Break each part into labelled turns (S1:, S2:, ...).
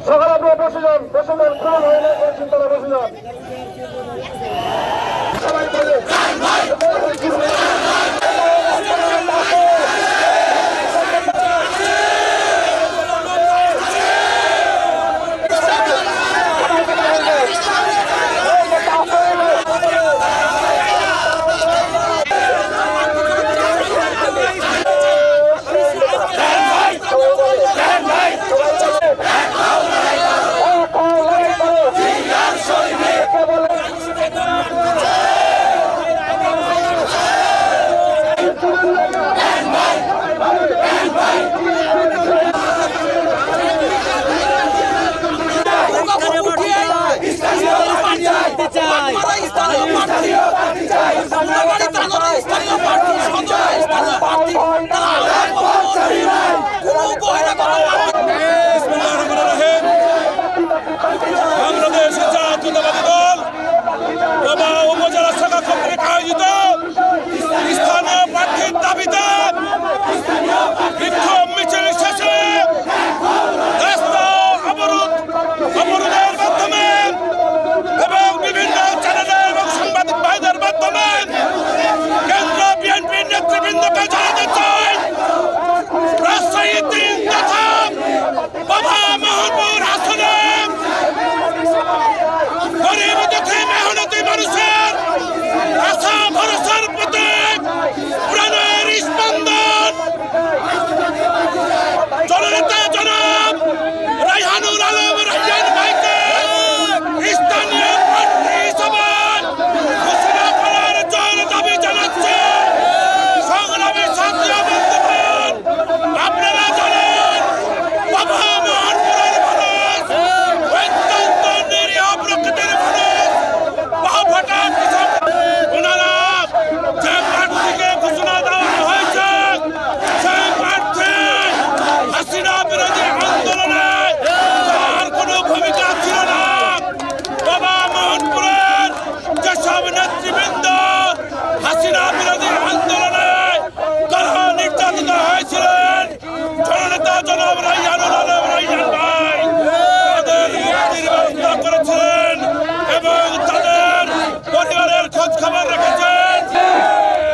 S1: সকালে আপনি বসে যান, খুন হয়ে না চিন্তা বসে যান। সবাই বলে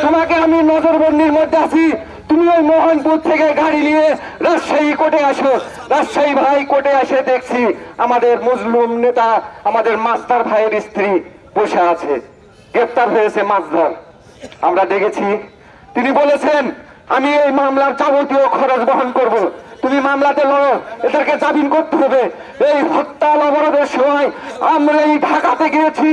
S1: তোমাকে আমি নজরবন্দির মধ্যে আছি। তুমি ওই মোহনপুর থেকে গাড়ি নিয়ে রাজশাহী কোর্টে আসো। রাজশাহী ভাই কোর্টে এসে দেখছি আমাদের মুসলিম নেতা, আমাদের মাস্টার ভাইয়ের স্ত্রী বসে আছে, গ্রেপ্তার হয়েছে মাছধর। আমরা দেখেছি তিনি বলেছেন আমি এই মামলার যাবতীয় খরচ বহন করব। তুমি মামলাতে লড়ো, এদেরকে জামিন করতে হবে। এই হত্যা অবরোধের সময় আমরা এই ঢাকাতে গিয়েছি,